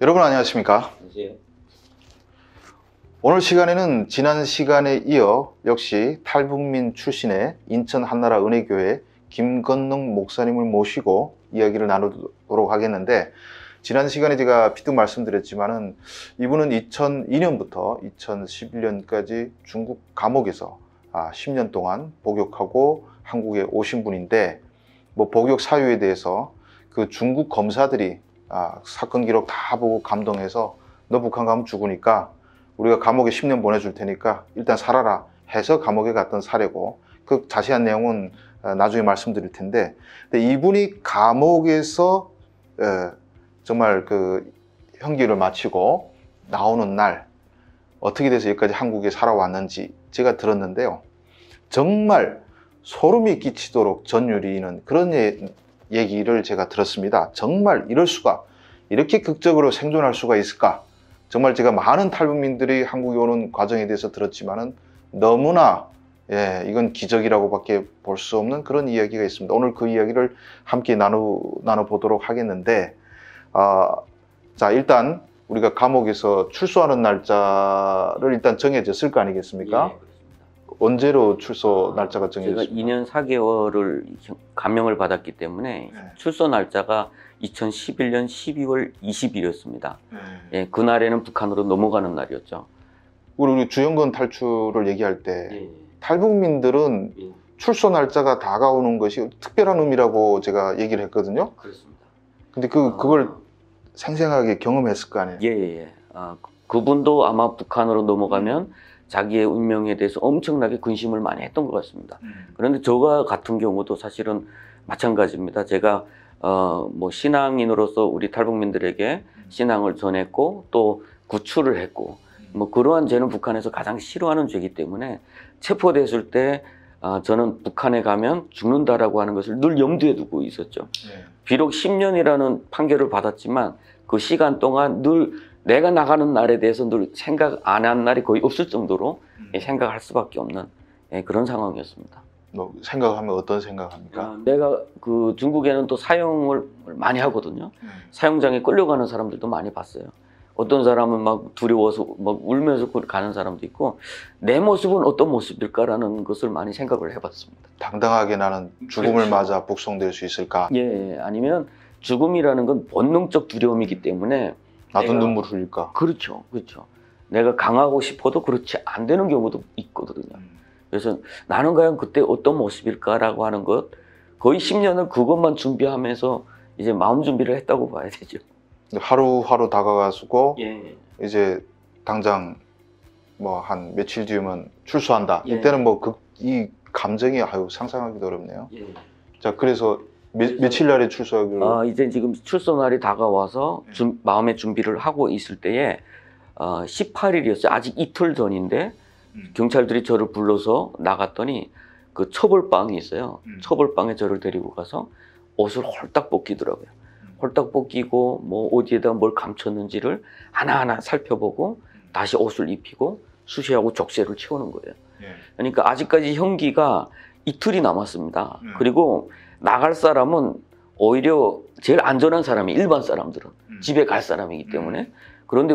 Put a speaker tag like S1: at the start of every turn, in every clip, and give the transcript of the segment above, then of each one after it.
S1: 여러분 안녕하십니까?
S2: 안녕하세요.
S1: 오늘 시간에는 지난 시간에 이어 역시 탈북민 출신의 인천 한나라 은혜교회 김건능 목사님을 모시고 이야기를 나누도록 하겠는데, 지난 시간에 제가 피드 말씀드렸지만은 이분은 2002년부터 2011년까지 중국 감옥에서 10년 동안 복역하고 한국에 오신 분인데, 뭐 복역 사유에 대해서 그 중국 검사들이 사건 기록 다 보고 감동해서 너 북한 가면 죽으니까 우리가 감옥에 10년 보내줄 테니까 일단 살아라 해서 감옥에 갔던 사례고, 그 자세한 내용은 나중에 말씀드릴 텐데, 근데 이분이 감옥에서 정말 그 형기를 마치고 나오는 날 어떻게 돼서 여기까지 한국에 살아왔는지 제가 들었는데요, 정말 소름이 끼치도록 전율이 있는 그런 얘기를 제가 들었습니다. 정말 이럴 수가, 이렇게 극적으로 생존할 수가 있을까? 정말 제가 많은 탈북민들이 한국에 오는 과정에 대해서 들었지만은 너무나 이건 기적이라고밖에 볼 수 없는 그런 이야기가 있습니다. 오늘 그 이야기를 함께 나눠보도록 하겠는데, 자, 일단 우리가 감옥에서 출소하는 날짜를 일단 정해졌을 거 아니겠습니까?
S2: 예, 그렇습니다.
S1: 언제로 출소 날짜가 정해졌습니까?
S2: 제가 2년 4개월을 감형을 받았기 때문에 출소 날짜가 2011년 12월 20일이었습니다. 예, 그날에는 북한으로 넘어가는 날이었죠.
S1: 우리 주영건 탈출을 얘기할 때 탈북민들은 출소 날짜가 다가오는 것이 특별한 의미라고 제가 얘기를 했거든요.
S2: 그렇습니다.
S1: 근데 그걸 생생하게 경험했을 거 아니에요?
S2: 예. 그분도 아마 북한으로 넘어가면 자기의 운명에 대해서 엄청나게 근심을 많이 했던 것 같습니다. 그런데 저 같은 경우도 사실은 마찬가지입니다. 제가 뭐 신앙인으로서 우리 탈북민들에게 신앙을 전했고 또 구출을 했고, 뭐 그러한 죄는 북한에서 가장 싫어하는 죄이기 때문에 체포됐을 때 저는 북한에 가면 죽는다라고 하는 것을 늘 염두에 두고 있었죠. 비록 10년이라는 판결을 받았지만 그 시간 동안 늘 내가 나가는 날에 대해서 늘 생각 안 한 날이 거의 없을 정도로 생각할 수밖에 없는 그런 상황이었습니다.
S1: 뭐 생각하면 어떤 생각합니까?
S2: 내가 그 중국에는 또 사형을 많이 하거든요. 사형장에 끌려가는 사람들도 많이 봤어요. 어떤 사람은 막 두려워서 막 울면서 가는 사람도 있고, 내 모습은 어떤 모습일까라는 것을 많이 생각을 해봤습니다. 당당하게
S1: 나는 죽음을 맞아 북송될 수 있을까?
S2: 예, 아니면 죽음이라는 건 본능적 두려움이기 때문에
S1: 나도 눈물 흘릴까?
S2: 그렇죠. 내가 강하고 싶어도 그렇지 안 되는 경우도 있거든요. 그래서 나는 과연 그때 어떤 모습일까라고 하는 것, 거의 10년을 그것만 준비하면서 이제 마음 준비를 했다고 봐야 되죠.
S1: 하루하루 다가가고 이제 당장 뭐 한 며칠 뒤면 출소한다. 이때는 뭐 이 감정이 상상하기도 어렵네요. 자, 그래서 며칠 날에 출소하기로?
S2: 이제 지금 출소 날이 다가와서 마음의 준비를 하고 있을 때에 18일이었어요. 아직 이틀 전인데 경찰들이 저를 불러서 나갔더니 그 처벌방이 있어요. 처벌방에 저를 데리고 가서 옷을 홀딱 벗기더라고요. 홀딱 벗기고 뭐 어디에다 뭘 감췄는지를 하나하나 살펴보고 다시 옷을 입히고 수시하고 족쇄를 채우는 거예요. 그러니까 아직까지 형기가 이틀이 남았습니다. 그리고 나갈 사람은 오히려 제일 안전한 사람이 일반 사람들은 집에 갈 사람이기 때문에, 그런데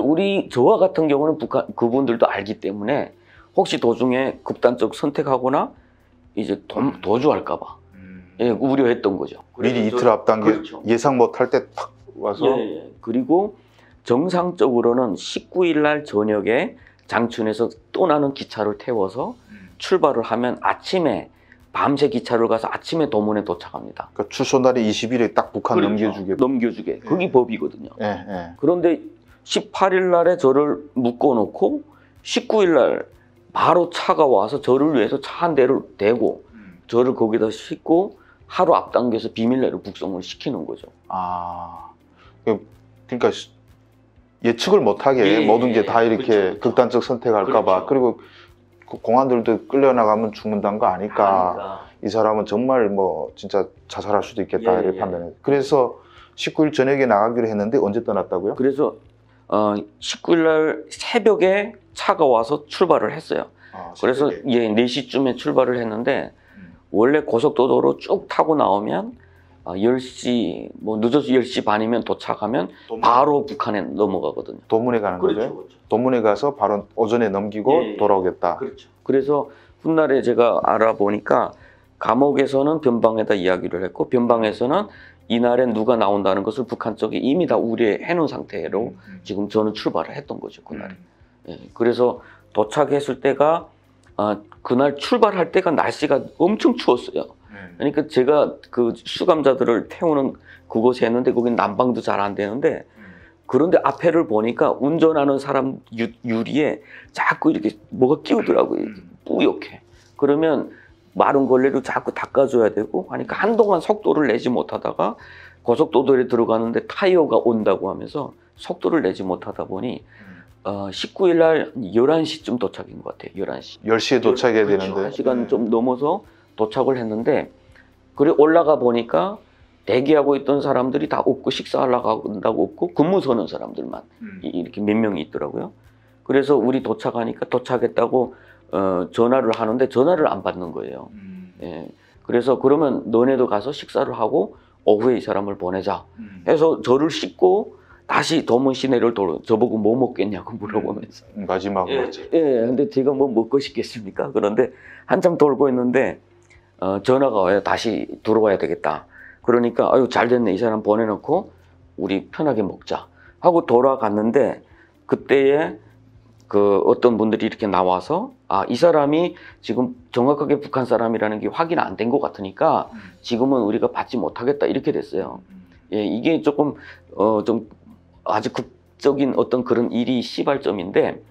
S2: 저와 같은 경우는 그분들도 알기 때문에 혹시 도중에 극단적 선택하거나 이제 도주할까 봐 우려했던 거죠.
S1: 미리 이틀 앞당겨. 그렇죠. 예상 못할 때 탁 와서.
S2: 그리고 정상적으로는 19일 날 저녁에 장춘에서 떠나는 기차를 태워서 출발을 하면 아침에 밤새 기차를 가서 아침에 도문에 도착합니다.
S1: 그러니까 출소 날이 20일에 딱 북한
S2: 넘겨주게. 그게 법이거든요. 그런데 18일 날에 저를 묶어놓고 19일 날 바로 차가 와서 저를 위해서 차 한 대를 대고 저를 거기다 싣고 하루 앞당겨서 비밀내로 북송을 시키는 거죠.
S1: 그러니까 예측을 못하게 모든 게 다 이렇게 극단적 선택할까 봐. 그리고 공안들도 끌려나가면 죽는다는 거 아니까 이 사람은 정말 뭐 진짜 자살할 수도 있겠다 이렇게 판단해요. 그래서 19일 저녁에 나가기로 했는데 언제 떠났다고요? 그래서
S2: 19일 날 새벽에 차가 와서 출발을 했어요. 그래서 4시쯤에 출발을 했는데 원래 고속도로로 쭉 타고 나오면 10시, 뭐 늦어서 10시 반이면 도착하면 바로 북한에 넘어가거든요.
S1: 도문에 가는 거죠?
S2: 그렇죠.
S1: 도문에 가서 바로 오전에 넘기고
S2: 예, 예.
S1: 돌아오겠다.
S2: 그렇죠. 그래서 훗날에 제가 알아보니까 감옥에서는 변방에다 이야기를 했고 변방에서는 이날에 누가 나온다는 것을 북한 쪽에 이미 다 우려해 놓은 상태로 지금 저는 출발을 했던 거죠. 그날에. 예, 그래서 도착했을 때가 그날 출발할 때가 날씨가 엄청 추웠어요. 그러니까 제가 그 수감자들을 태우는 그곳에 했는데 거긴 난방도 잘 안 되는데 그런데 앞에를 보니까 운전하는 사람 유리에 자꾸 이렇게 뭐가 끼우더라고요. 뿌옇게. 그러면 마른 걸레로 자꾸 닦아줘야 되고 하니까 한동안 속도를 내지 못하다가 고속도로에 들어가는데 타이어가 온다고 하면서 속도를 내지 못하다 보니 19일 날 11시쯤 도착인 것 같아요. 11시.
S1: 10시에 도착해야
S2: 그렇죠.
S1: 되는데.
S2: 1시간 좀 넘어서 도착을 했는데 그래 올라가 보니까 대기하고 있던 사람들이 다 없고 식사하려고 한다고 없고 근무 서는 사람들만 이렇게 몇 명이 있더라고요. 그래서 우리 도착하니까 도착했다고 전화를 하는데 전화를 안 받는 거예요. 예. 그래서 그러면 너네도 가서 식사를 하고 오후에 이 사람을 보내자 해서 저를 씻고 다시 도문 시내를 돌아 저보고 뭐 먹겠냐고 물어보면서
S1: 마지막으로.
S2: 예, 근데 제가 뭐 먹고 싶겠습니까? 그런데 한참 돌고 있는데 전화가 와요. 다시 들어와야 되겠다. 그러니까 아유 잘 됐네. 이 사람 보내놓고 우리 편하게 먹자 하고 돌아갔는데 그때에 그 어떤 분들이 이렇게 나와서 이 사람이 지금 정확하게 북한 사람이라는 게 확인 안 된 것 같으니까 지금은 우리가 받지 못하겠다 이렇게 됐어요. 예, 이게 조금 좀 아주 극적인 어떤 그런 일이 시발점인데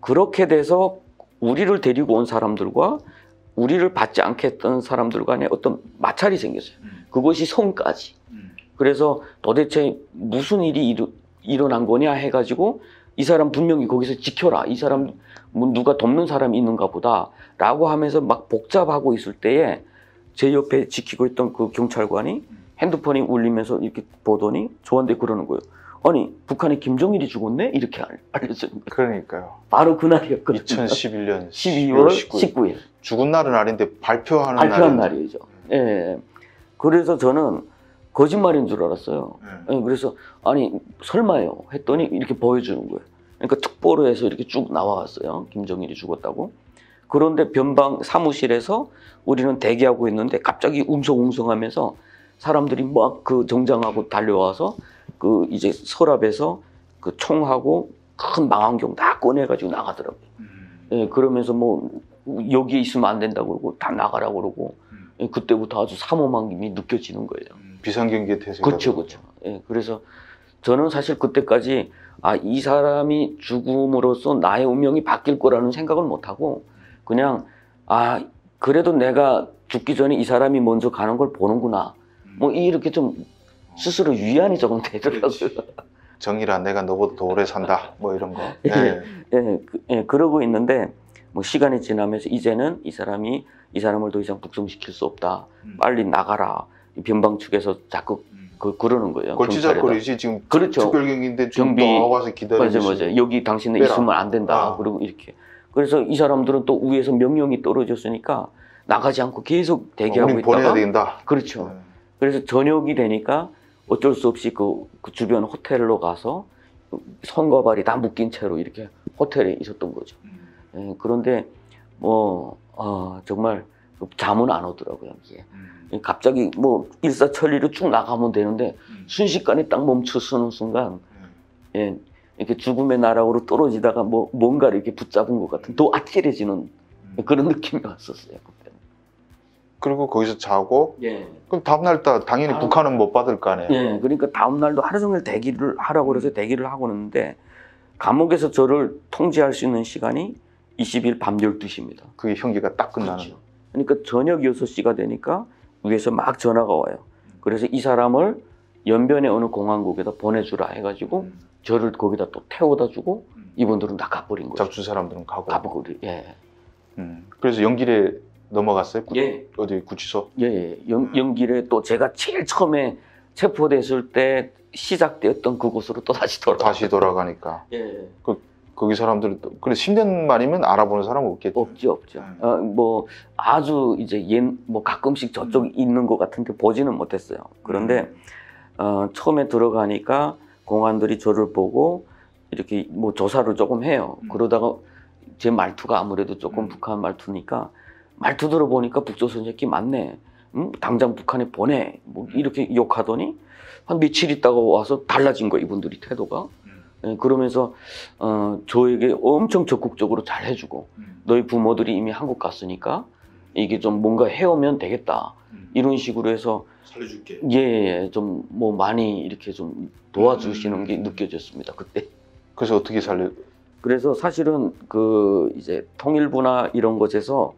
S2: 그렇게 돼서 우리를 데리고 온 사람들과 우리를 받지 않겠던 사람들 간에 어떤 마찰이 생겼어요. 그것이 성까지. 그래서 도대체 무슨 일이 일어난 거냐 해가지고 이 사람 분명히 거기서 지켜라. 이 사람 뭐 누가 돕는 사람이 있는가 보다 라고 하면서 막 복잡하고 있을 때에 제 옆에 지키고 있던 그 경찰관이 핸드폰이 울리면서 이렇게 보더니 저한테 그러는 거예요. 아니 북한에 김정일이 죽었네? 이렇게 알려주는 거예요.
S1: 그러니까요.
S2: 바로 그날이었거든요.
S1: 2011년
S2: 12월 19일.
S1: 죽은 날은 아닌데 발표한
S2: 날이죠. 예. 그래서 저는 거짓말인 줄 알았어요. 예, 그래서 아니 설마요 했더니 이렇게 보여주는 거예요. 그러니까 특보로 해서 이렇게 쭉 나와왔어요. 김정일이 죽었다고. 그런데 변방 사무실에서 우리는 대기하고 있는데 갑자기 웅성웅성하면서 사람들이 막 그 정장하고 달려와서 그 이제 서랍에서 그 총하고 큰 망원경 다 꺼내가지고 나가더라고요. 예, 그러면서 뭐 여기 있으면 안 된다고 그러고 다 나가라고 그러고 예, 그때부터 아주 삼엄함이 느껴지는 거예요.
S1: 비상경계 태세.
S2: 그렇죠, 그렇죠. 예, 그래서 저는 사실 그때까지 이 사람이 죽음으로써 나의 운명이 바뀔 거라는 생각을 못 하고 그냥 그래도 내가 죽기 전에 이 사람이 먼저 가는 걸 보는구나. 뭐 이렇게 좀 스스로 위안이 조금 되더라고요.
S1: 정일아, 내가 너보다 더 오래 산다. 뭐 이런 거.
S2: 그러고 있는데 뭐 시간이 지나면서 이제는 이 사람을 더 이상 북송시킬 수 없다. 빨리 나가라. 변방 측에서 자꾸 그러는 거예요.
S1: 골치작거리지 지금.
S2: 그렇죠.
S1: 특별경인데 좀 더 와서 기다리고.
S2: 맞아요. 여기 당신은 있으면 안 된다. 그리고 이렇게. 그래서 이 사람들은 또 위에서 명령이 떨어졌으니까 나가지 않고 계속 대기하고
S1: 우린
S2: 있다가.
S1: 보내야 된다.
S2: 그렇죠. 그래서 저녁이 되니까 어쩔 수 없이 그 주변 호텔로 가서 손과 발이 다 묶인 채로 이렇게 호텔에 있었던 거죠. 예, 그런데 정말 잠은 안 오더라고요. 이게. 갑자기 뭐 일사천리로 쭉 나가면 되는데 순식간에 딱 멈춰서는 순간 예, 이렇게 죽음의 나락으로 떨어지다가 뭔가를 이렇게 붙잡은 것 같은 더 아찔해지는 그런 느낌이 왔었어요. 그때는.
S1: 그리고 거기서 자고.
S2: 예.
S1: 그럼 다음날 당연히 북한은 못 받을 거 아니에요.
S2: 예, 그러니까 다음날도 하루 종일 대기를 하라고 그래서 대기를 하고 있는데 감옥에서 저를 통제할 수 있는 시간이 20일 밤 12시입니다.
S1: 그게 형기가 딱 끝나는.
S2: 그렇죠. 그러니까 저녁 6시가 되니까 위에서 막 전화가 와요. 그래서 이 사람을 연변의 어느 공항국에다 보내주라 해가지고 저를 거기다 또 태워다 주고 이분들은 다 가버린 거예요.
S1: 잡준 사람들은 가고.
S2: 예.
S1: 그래서 연길에 넘어갔어요?
S2: 예.
S1: 어디 구치소?
S2: 예. 연길에 또 제가 제일 처음에 체포됐을 때 시작되었던 그곳으로 또 다시 돌아가니까.
S1: 다시 돌아가니까.
S2: 예.
S1: 거기 사람들은 또 그래 10년 만이면 알아보는 사람 없겠죠.
S2: 없죠. 뭐 아주 이제 뭐 가끔씩 저쪽 있는 것 같은데 보지는 못했어요. 그런데 처음에 들어가니까 공안들이 저를 보고 이렇게 뭐 조사를 조금 해요. 그러다가 제 말투가 아무래도 조금 북한 말투니까 말투 들어보니까 북조선 새끼 맞네. 당장 북한에 보내. 뭐 이렇게 욕하더니 한 며칠 있다가 와서 달라진 거예요. 이분들이 태도가. 그러면서 저에게 엄청 적극적으로 잘 해주고 너희 부모들이 이미 한국 갔으니까 이게 좀 뭔가 해오면 되겠다. 이런 식으로 해서
S1: 살려줄게.
S2: 예, 좀 뭐 많이 이렇게 좀 도와주시는 게 느껴졌습니다. 그때.
S1: 그래서 어떻게 살려?
S2: 그래서 사실은 그 이제 통일부나 이런 곳에서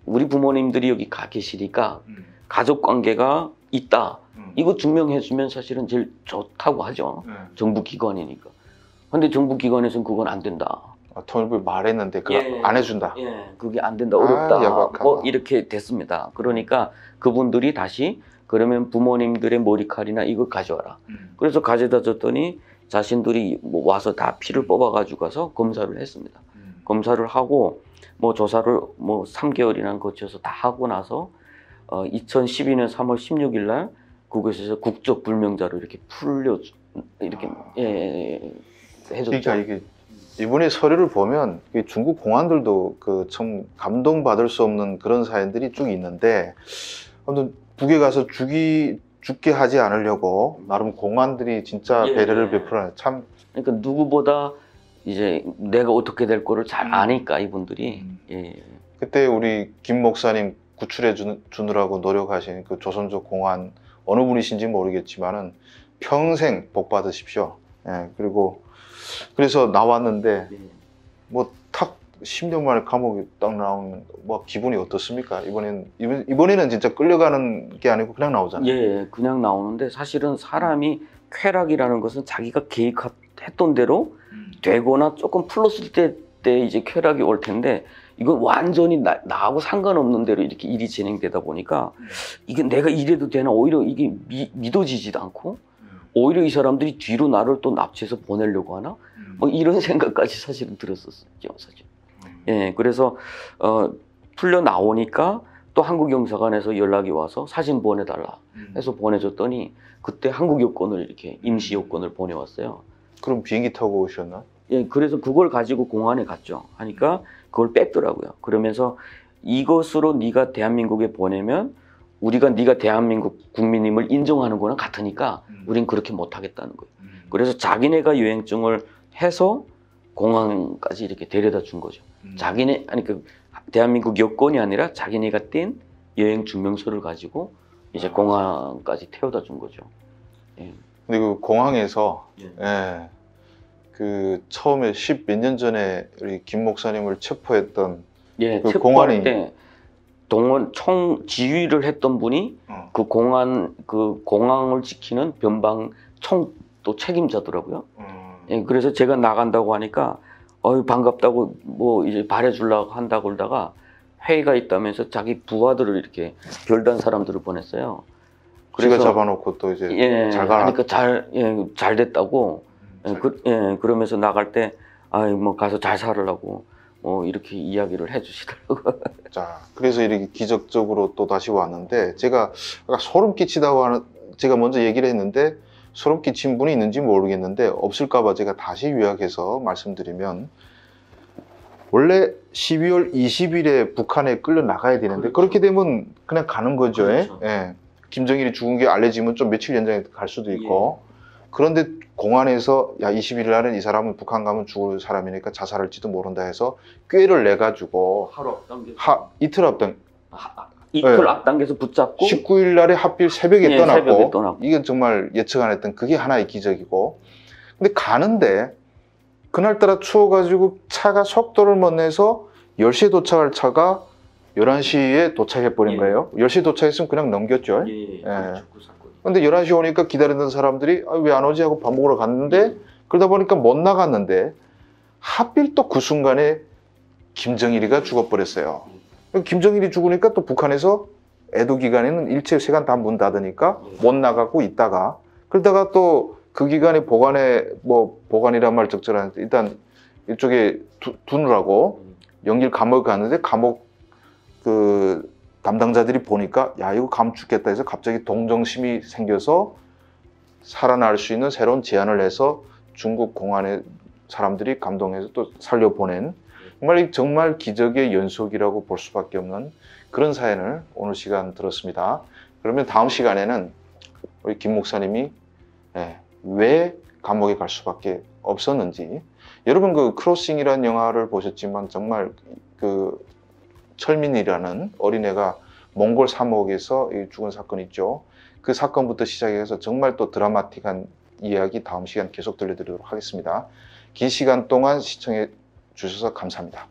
S2: 우리 부모님들이 여기 가 계시니까 가족 관계가 있다. 이거 증명해주면 사실은 제일 좋다고 하죠. 정부 기관이니까. 근데 정부 기관에서는 그건 안 된다.
S1: 통일부 말했는데 그거 안 해준다.
S2: 예, 그게 안 된다. 어렵다.
S1: 야박하다.
S2: 뭐 이렇게 됐습니다. 그러니까 그분들이 다시 그러면 부모님들의 머리칼이나 이거 가져와라. 그래서 가져다 줬더니 자신들이 뭐 와서 다 피를 뽑아가지고 가서 검사를 했습니다. 검사를 하고 뭐 조사를 뭐 3개월이나 거쳐서 다 하고 나서 2012년 3월 16일 날 국에서 국적 불명자로 이렇게 이렇게 해줬죠.
S1: 그러니까 이게 이번에 서류를 보면 중국 공안들도 그 참 감동받을 수 없는 그런 사연들이 쭉 있는데 아무튼 북에 가서 죽게 하지 않으려고 나름 공안들이 진짜 배려를 베풀어요. 참.
S2: 그러니까 누구보다 이제 내가 어떻게 될 거를 잘 아니까 이분들이.
S1: 그때 우리 김 목사님 구출해 주느라고 노력하신 그 조선족 공안 어느 분이신지 모르겠지만은 평생 복 받으십시오. 그리고 그래서 나왔는데 뭐 탁 10년 만에 감옥에 딱 나오면 뭐 기분이 어떻습니까? 이번에는 진짜 끌려가는 게 아니고 그냥 나오잖아요.
S2: 예, 그냥 나오는데 사실은 사람이 쾌락이라는 것은 자기가 계획했던 대로 되거나 조금 플러스 때 이제 쾌락이 올 텐데 이건 완전히 나하고 상관없는 대로 이렇게 일이 진행되다 보니까 이게 내가 이래도 되나 오히려 이게 믿어지지도 않고 오히려 이 사람들이 뒤로 나를 또 납치해서 보내려고 하나? 뭐 이런 생각까지 사실은 들었었죠, 사실. 예, 그래서 풀려 나오니까 또 한국 영사관에서 연락이 와서 사진 보내달라 해서 보내줬더니 그때 한국 여권을 이렇게 임시 여권을 보내왔어요.
S1: 그럼 비행기 타고 오셨나?
S2: 예, 그래서 그걸 가지고 공안에 갔죠. 하니까 그걸 뺐더라고요. 그러면서 이것으로 네가 대한민국에 보내면 우리가 네가 대한민국 국민임을 인정하는 거랑 같으니까 우린 그렇게 못하겠다는 거예요. 그래서 자기네가 여행증을 해서 공항까지 이렇게 데려다 준 거죠. 아니 그 대한민국 여권이 아니라 자기네가 뗀 여행 증명서를 가지고 이제 공항까지 태워다 준 거죠. 예.
S1: 근데 그 공항에서 그 처음에 10 몇 년 전에 우리 김 목사님을 체포했던 그
S2: 체포할 때 동원 총 지휘를 했던 분이 그 공항을 지키는 변방 총또 책임자더라고요. 예, 그래서 제가 나간다고 하니까 반갑다고 뭐 이제 발해주려고 한다고 그러다가 회의가 있다면서 자기 부하들을 이렇게 별단 사람들을 보냈어요.
S1: 그래서 잡아놓고 또 이제 잘 가라.
S2: 그러니까 잘 됐다고. 그러면서 나갈 때 뭐 가서 잘 살으라고 뭐 이렇게 이야기를 해주시더라고요.
S1: 자, 그래서 이렇게 기적적으로 또 다시 왔는데 제가 소름 끼치다고 제가 먼저 얘기를 했는데 소름 끼친 분이 있는지 모르겠는데 없을까봐 제가 다시 요약해서 말씀드리면 원래 12월 20일에 북한에 끌려 나가야 되는데 그렇게 되면 그냥 가는 거죠. 김정일이 죽은 게 알려지면 좀 며칠 연장해 갈 수도 있고 그런데 공안에서 야 21일 날은 이 사람은 북한 가면 죽을 사람이니까 자살할지도 모른다 해서 꾀를 내가지고
S2: 하루 앞당겨서
S1: 이틀
S2: 앞당겨서 붙잡고
S1: 19일 날에 하필 새벽에
S2: 새벽에
S1: 떠났고 이건 정말 예측 안 했던 그게 하나의 기적이고 근데 가는데 그날따라 추워가지고 차가 속도를 못 내서 10시에 도착할 차가 11시에 도착해버린 거예요. 10시에 도착했으면 그냥 넘겼죠. 근데 11시 오니까 기다리던 사람들이 왜 안 오지 하고 밥 먹으러 갔는데 그러다 보니까 못 나갔는데 하필 또 그 순간에 김정일이가 죽어버렸어요. 김정일이 죽으니까 또 북한에서 애도 기간에는 일체 세관 다 문 닫으니까 못 나가고 있다가 그러다가 또 그 기간에 보관이란 말 적절한데 일단 이쪽에 두느라고 연길 감옥에 갔는데 감옥 그 담당자들이 보니까 야 이거 감옥 죽겠다 해서 갑자기 동정심이 생겨서 살아날 수 있는 새로운 제안을 해서 중국 공안의 사람들이 감동해서 또 살려보낸 정말 기적의 연속이라고 볼 수밖에 없는 그런 사연을 오늘 시간 들었습니다. 그러면 다음 시간에는 우리 김 목사님이 왜 감옥에 갈 수밖에 없었는지, 여러분 그 크로싱이라는 영화를 보셨지만 정말 그 철민이라는 어린애가 몽골 사막에서 죽은 사건 있죠. 그 사건부터 시작해서 정말 또 드라마틱한 이야기 다음 시간 계속 들려드리도록 하겠습니다. 긴 시간 동안 시청해 주셔서 감사합니다.